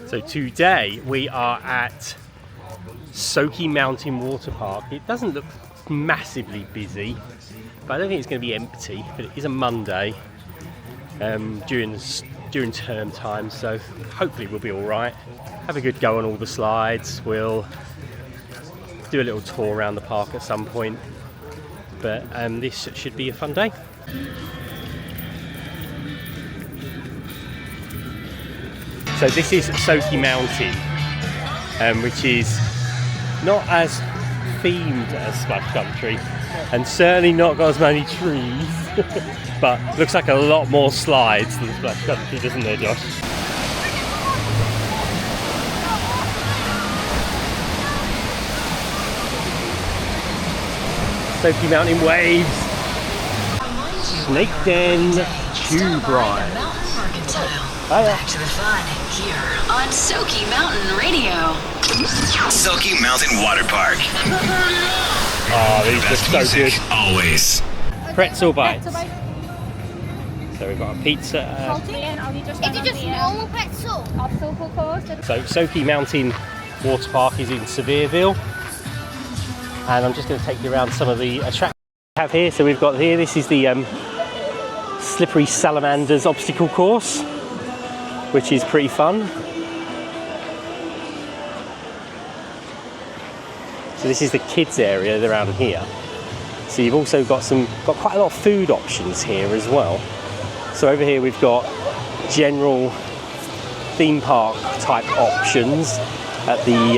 So today we are at Soaky Mountain Waterpark. It doesn't look massively busy, but I don't think it's going to be empty. But it is a Monday during term time, so hopefully we'll be all right. Have a good go on all the slides. We'll do a little tour around the park at some point, but this should be a fun day. So this is Soaky Mountain, which is not as themed as Splash Country, and certainly not got as many trees, but looks like a lot more slides than Splash Country, doesn't there, Josh? Soaky Mountain waves, snake den, tube ride. Back to the fun here on Soaky Mountain Radio. Smoky Mountain Waterpark. Oh, these are so good. Always. Pretzel bites. So we've got a pizza. Is it just normal pretzel? So Soaky Mountain Waterpark is in Sevierville, and I'm just going to take you around some of the attractions we have here. So we've got here, this is the slippery salamanders obstacle course, which is pretty fun. So this is the kids area around here. So you've also got quite a lot of food options here as well. So over here we've got general theme park type options at the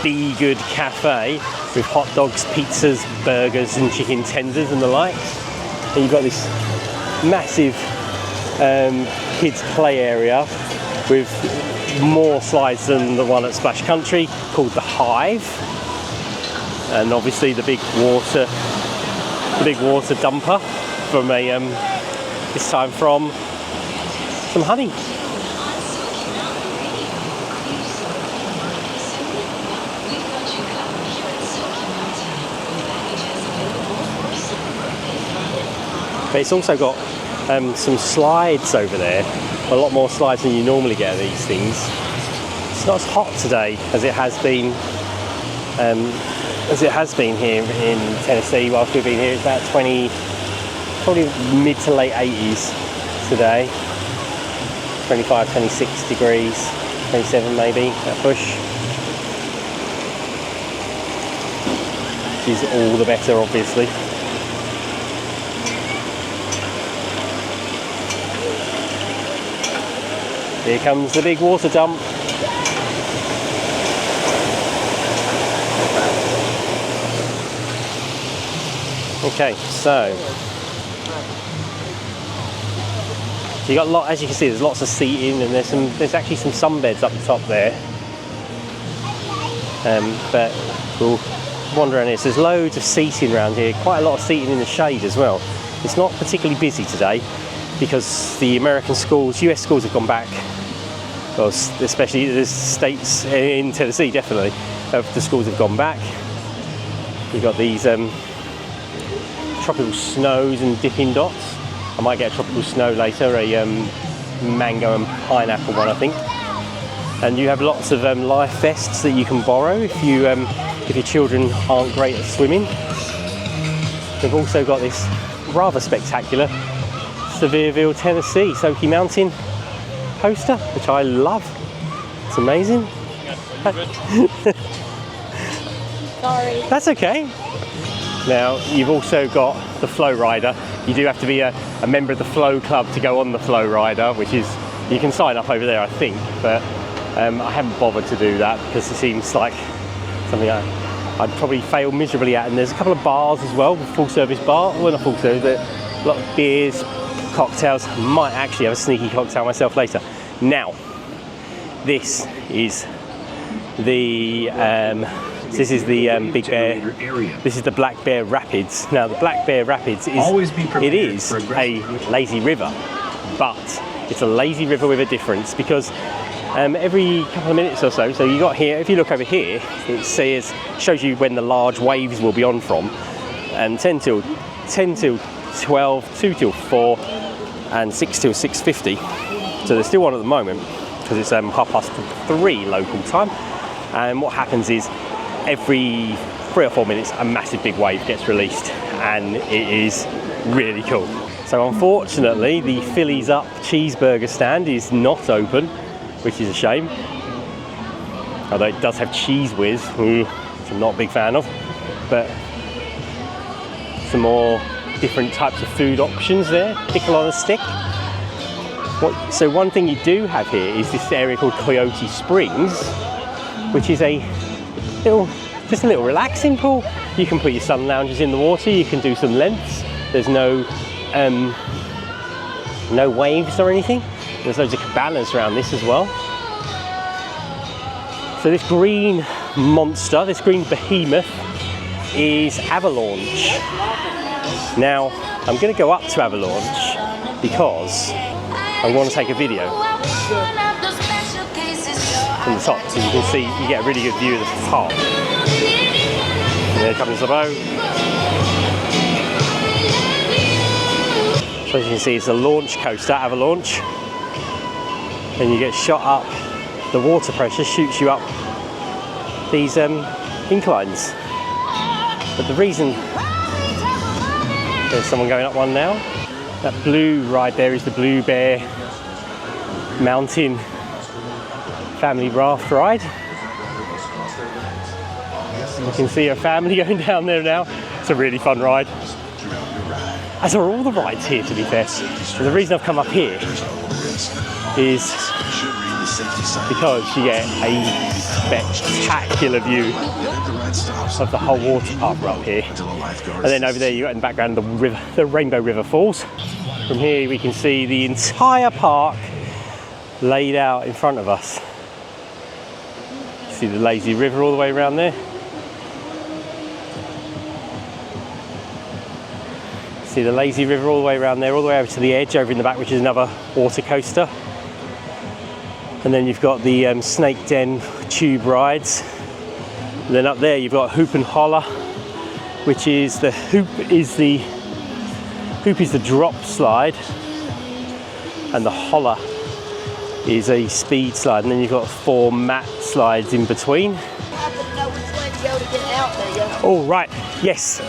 Be Good Cafe with hot dogs, pizzas, burgers and chicken tenders and the like. And you've got this massive kids play area with more slides than the one at Splash Country, called the Hive, and obviously the big water dumper from this time from some honey. But it's also got some slides over there, a lot more slides than you normally get at these things. It's not as hot today as it has been here in Tennessee whilst we've been here. It's about 20, probably mid to late 80s today. 25, 26 degrees, 27 maybe at push. Which is all the better, obviously. Here comes the big water dump. Okay, so you got as you can see, there's lots of seating, and there's actually some sunbeds up the top there. But we'll wander around here. So there's loads of seating around here, quite a lot of seating in the shade as well. It's not particularly busy today because the American schools, US schools have gone back. Well, especially the states in Tennessee, definitely, the schools have gone back. You've got these tropical snows and dipping dots. I might get a tropical snow later, a mango and pineapple one, I think. And you have lots of life vests that you can borrow if your children aren't great at swimming. We've also got this rather spectacular Sevierville, Tennessee, Soaky Mountain poster, which I love. It's amazing. Sorry. That's okay. Now, you've also got the flow rider. You do have to be a member of the flow club to go on the flow rider, which is, you can sign up over there, I think, but I haven't bothered to do that because it seems like something I'd probably fail miserably at. And there's a couple of bars as well, full service bar, well not full service, but a lot of beers, cocktails. Might actually have a sneaky cocktail myself later. Now, this is the Big Bear. This is the Black Bear Rapids. Now, the Black Bear Rapids is a lazy river, but it's a lazy river with a difference because every couple of minutes or so you got here, if you look over here, it shows you when the large waves will be on from, and 10 till 12, 2 till 4, and 6 till 6:50. So they're still on at the moment because it's 3:30 local time. And what happens is every 3 or 4 minutes a massive big wave gets released, and it is really cool. So unfortunately the Phillies Up cheeseburger stand is not open, which is a shame. Although it does have cheese whiz, which I'm not a big fan of. But some more different types of food options there. Pickle on a stick. So one thing you do have here is this area called Coyote Springs, which is just a little relaxing pool. You can put your sun lounges in the water, you can do some lengths. There's no waves or anything. There's loads of cabanas around this as well. So this green monster, this green behemoth is Avalanche. Now, I'm going to go up to Avalanche because I want to take a video from the top, so you can see, you get a really good view of the top. And there comes the boat. So as you can see, it's a launch coaster, Avalanche, and you get shot up. The water pressure shoots you up these inclines. But the reason, there's someone going up one now. That blue ride there is the Blue Bear Mountain family raft ride. You can see a family going down there now. It's a really fun ride. As are all the rides here, to be fair. And the reason I've come up here is because you get a spectacular view of the whole water park up here. And then over there, you got in the background the Rainbow River Falls. From here, we can see the entire park laid out in front of us. See the lazy river all the way around there. See the lazy river all the way around there, all the way over to the edge over in the back, which is another water coaster. And then you've got the Snake Den tube rides. And then up there you've got Hoop and Holler, which is the hoop is the drop slide, and the holler is a speed slide. And then you've got 4 mat slides in between. Oh right, yes.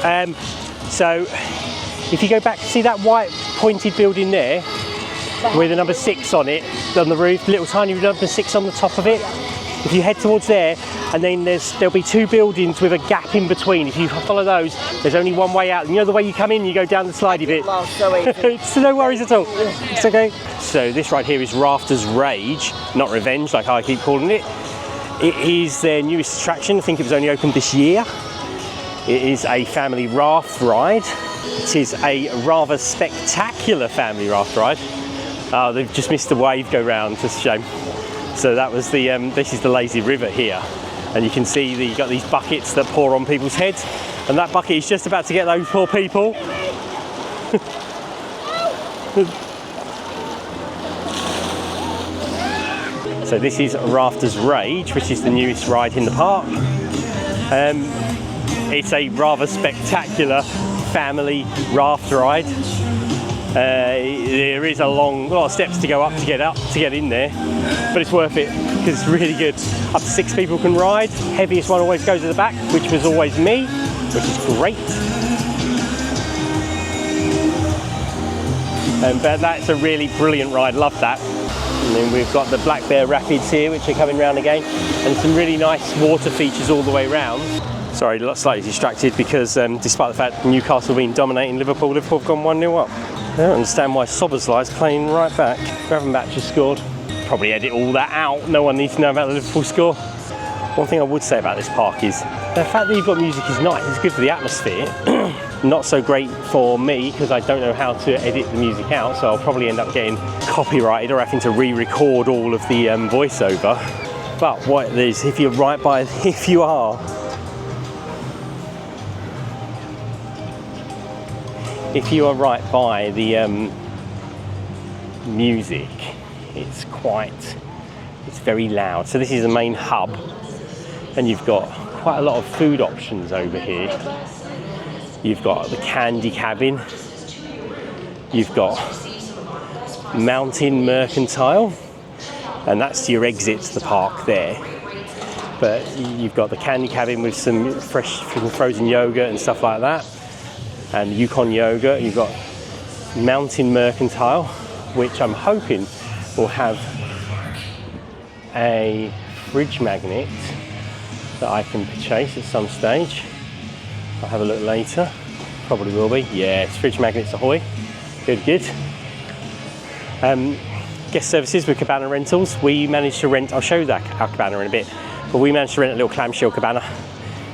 So if you go back, see that white pointed building there with the number 6 on it, on the roof, little tiny number 6 on the top of it. If you head towards there, and then there'll be 2 buildings with a gap in between. If you follow those, there's only one way out. You know the way you come in, you go down the slidey bit. So no worries at all. It's okay. So this right here is Rafters Rage, not Revenge, like I keep calling it. It is their newest attraction. I think it was only opened this year. It is a family raft ride. It is a rather spectacular family raft ride. They've just missed the wave go round, it's a shame. So that was the, this is the lazy river here. And you can see you've got these buckets that pour on people's heads. And that bucket is just about to get those poor people. So this is Rafters Rage, which is the newest ride in the park. It's a rather spectacular family raft ride. There is a lot of steps to go up to get in there, but it's worth it because it's really good. Up to 6 people can ride. Heaviest one always goes to the back, which was always me, which is great. But that's a really brilliant ride, love that. And then we've got the Black Bear Rapids here, which are coming round again, and some really nice water features all the way round. Sorry, slightly distracted because despite the fact Newcastle being dominating Liverpool have gone 1-0 up. I don't understand why Sobersly's playing right back. Gravenbach just scored. Probably edit all that out. No one needs to know about the Liverpool score. One thing I would say about this park is the fact that you've got music is nice. It's good for the atmosphere. Not so great for me because I don't know how to edit the music out, so I'll probably end up getting copyrighted or having to re-record all of the voiceover. But what it is, if you are right by the music, it's very loud. So this is the main hub, and you've got quite a lot of food options over here. You've got the candy cabin, you've got Mountain Mercantile, and that's your exit to the park there. But you've got the candy cabin with some fresh frozen yogurt and stuff like that, and Yukon yogurt. You've got Mountain Mercantile, which I'm hoping will have a fridge magnet that I can purchase at some stage. I'll have a look later. Probably will be. Yeah, it's fridge magnets ahoy. Good, good. Guest services with cabana rentals. We managed to rent, I'll show you that, our cabana in a bit, but we managed to rent a little clamshell cabana.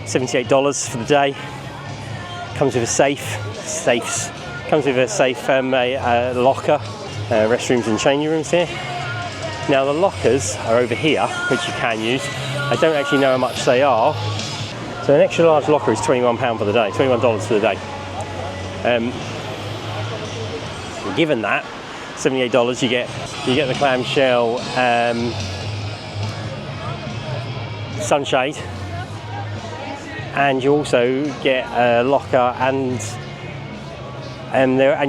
$78 for the day. Comes with a comes with a safe, a locker, restrooms and changing rooms here. Now the lockers are over here, which you can use. I don't actually know how much they are. So an extra large locker is £21 for the day, $21 for the day. Given that, $78, you get the clamshell sunshade, and you also get a locker and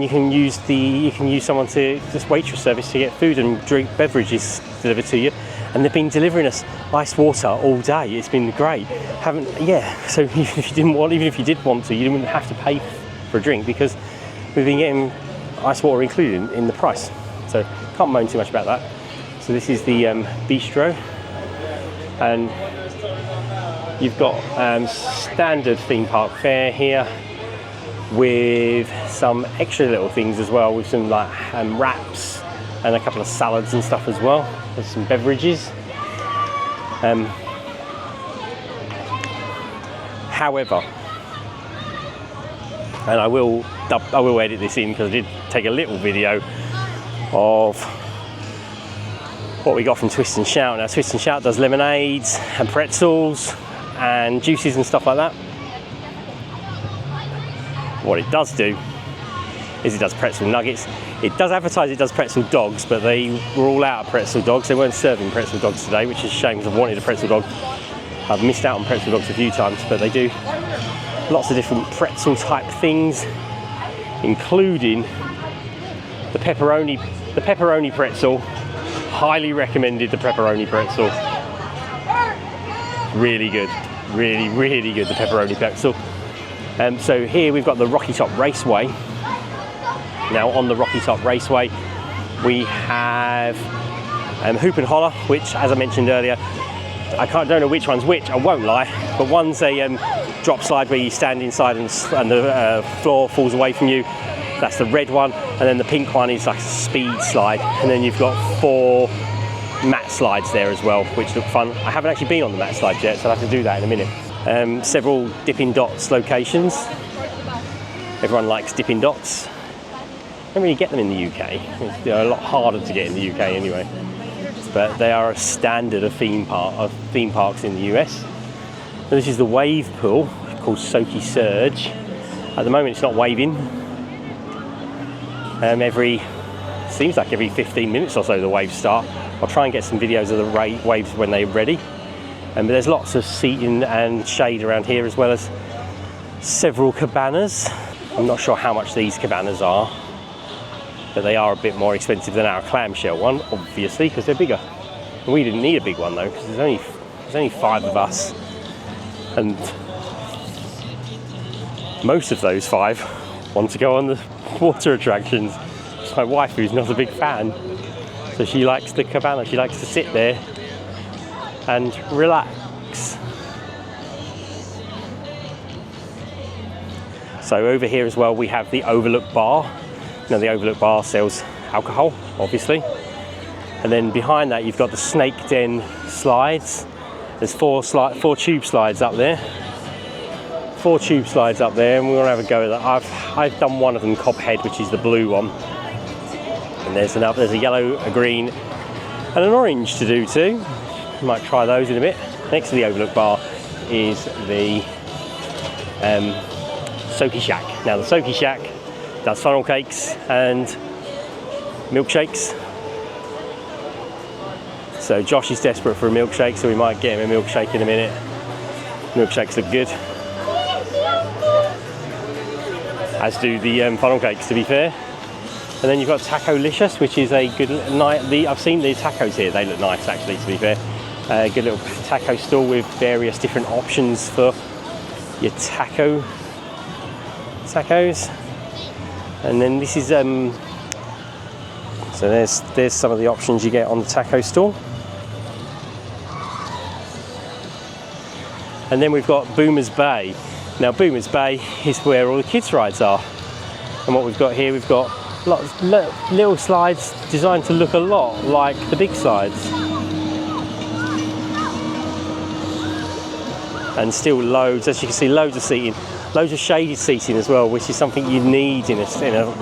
you can use someone to just waitress service to get food and drink beverages delivered to you. And they've been delivering us iced water all day. It's been great. So even if you did want to, you wouldn't have to pay for a drink because we've been getting ice water included in the price. So can't moan too much about that. So this is the bistro, and you've got standard theme park fare here with some extra little things as well, with some like wraps and a couple of salads and stuff as well. There's some beverages. However, and I will edit this in because I did take a little video of what we got from Twist and Shout. Now Twist and Shout does lemonades and pretzels and juices and stuff like that. What it does do is it does pretzel nuggets. It does advertise it does pretzel dogs, but they were all out of pretzel dogs. They weren't serving pretzel dogs today, which is a shame because I've wanted a pretzel dog. I've missed out on pretzel dogs a few times, but they do lots of different pretzel type things, including the pepperoni pretzel. Highly recommended the pepperoni pretzel. Really good, really good, the pepperoni pretzel. So here we've got the Rocky Top Raceway. Now on the Rocky Top Raceway we have Hoop and Holler, which, as I mentioned earlier, don't know which one's which, I won't lie, but one's a drop slide where you stand inside and the floor falls away from you. That's the red one, and then the pink one is like a speed slide, and then you've got 4 mat slides there as well, which look fun. I haven't actually been on the mat slides yet, so I'll have to do that in a minute. Several Dippin' Dots locations. Everyone likes Dippin' Dots. Don't really get them in the UK. They're a lot harder to get in the UK anyway. But they are a standard of theme parks in the US. So this is the wave pool called Soaky Surge. At the moment it's not waving. Seems like every 15 minutes or so the waves start. I'll try and get some videos of the waves when they're ready. But there's lots of seating and shade around here, as well as several cabanas. I'm not sure how much these cabanas are, but they are a bit more expensive than our clamshell one, obviously, because they're bigger. We didn't need a big one though, because there's only 5 of us, and most of those 5 want to go on the water attractions. It's my wife, who's not a big fan, so she likes the cabana. She likes to sit there and relax. So over here as well we have the Overlook Bar. Now the Overlook Bar sells alcohol, obviously. And then behind that you've got the Snake Den slides. There's 4 tube slides up there. 4 tube slides up there, and we want to have a go at that. I've done one of them, Cobhead, which is the blue one. And there's a yellow, a green, and an orange to do too. Might try those in a bit. Next to the Overlook Bar is the Soaky Shack. Now the Soaky Shack does funnel cakes and milkshakes. So Josh is desperate for a milkshake, so we might get him a milkshake in a minute. Milkshakes look good, as do the funnel cakes, to be fair. And then you've got Taco-licious, which is a good night. I've seen the tacos here; they look nice, actually. To be fair, a good little taco stall with various different options for your tacos. And then this is so there's some of the options you get on the taco stall. And then we've got Boomer's Bay. Now Boomer's Bay is where all the kids' rides are. And what we've got here, we've got lots of little slides designed to look a lot like the big slides. And still loads, as you can see, loads of seating. Loads of shaded seating as well, which is something you need in a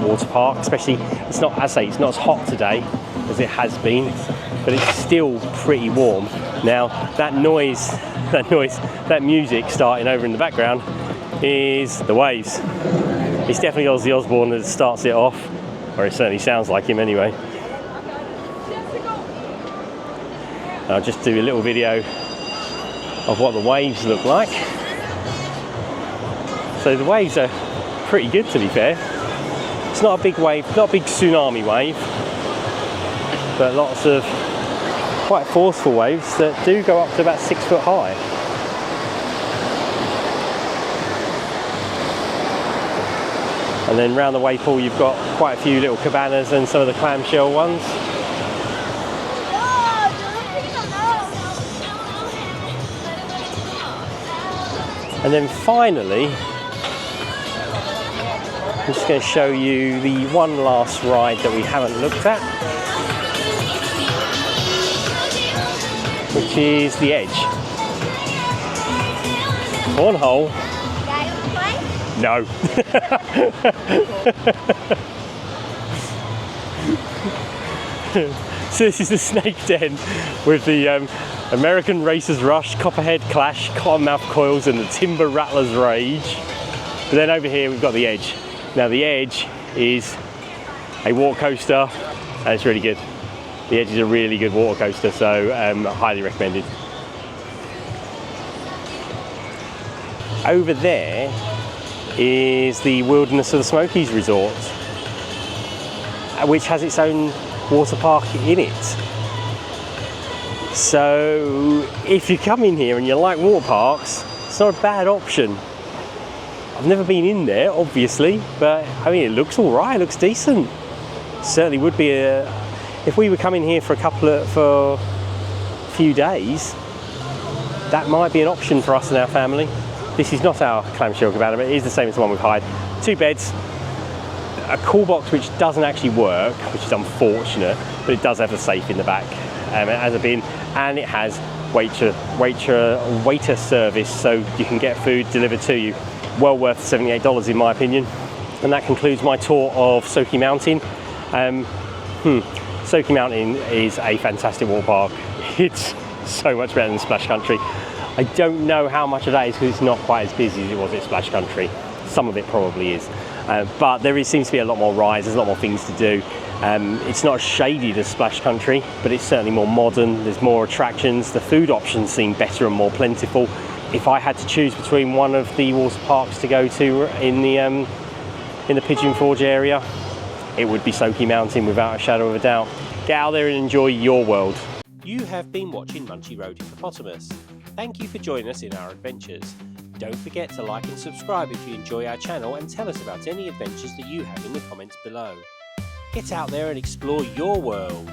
water park, especially, it's not, as I say, it's not as hot today as it has been, but it's still pretty warm. Now, that music starting over in the background is the waves. It's definitely Ozzy Osbourne that starts it off, or it certainly sounds like him anyway. I'll just do a little video of what the waves look like. So the waves are pretty good, to be fair. It's not a big wave, not a big tsunami wave, but lots of quite forceful waves that do go up to about 6 foot high. And then round the wave pool you've got quite a few little cabanas and some of the clamshell ones. And then finally, I'm just going to show you the one last ride that we haven't looked at, which is the Edge. Cornhole? No. So this is the Snake Den with the American Racers Rush, Copperhead Clash, Cottonmouth Coils and the Timber Rattlers Rage. But then over here we've got the Edge. Now the Edge is a water coaster and it's really good. The Edge is a really good water coaster, so highly recommended. Over there is the Wilderness of the Smokies resort, which has its own water park in it. So if you come in here and you like water parks, it's not a bad option. I've never been in there, obviously, but I mean, it looks all right, it looks decent. Certainly would be if we were coming here for a few days, that might be an option for us and our family. This is not our clamshell cabana, but it is the same as the one we've hired. 2 beds, a cool box which doesn't actually work, which is unfortunate, but it does have a safe in the back. It has a bin, and it has waiter service, so you can get food delivered to you. Well worth $78 in my opinion. And that concludes my tour of Soaky Mountain. Soaky Mountain is a fantastic water park. It's so much better than Splash Country. I don't know how much of that is because it's not quite as busy as it was at Splash Country. Some of it probably is. But there seems to be a lot more rides, there's a lot more things to do. It's not as shaded as Splash Country, but it's certainly more modern, there's more attractions, the food options seem better and more plentiful. If I had to choose between one of the water parks to go to in the Pigeon Forge area, it would be Soaky Mountain without a shadow of a doubt. Get out there and enjoy your world. You have been watching Munchy Road Hippopotamus. Thank you for joining us in our adventures. Don't forget to like and subscribe if you enjoy our channel and tell us about any adventures that you have in the comments below. Get out there and explore your world.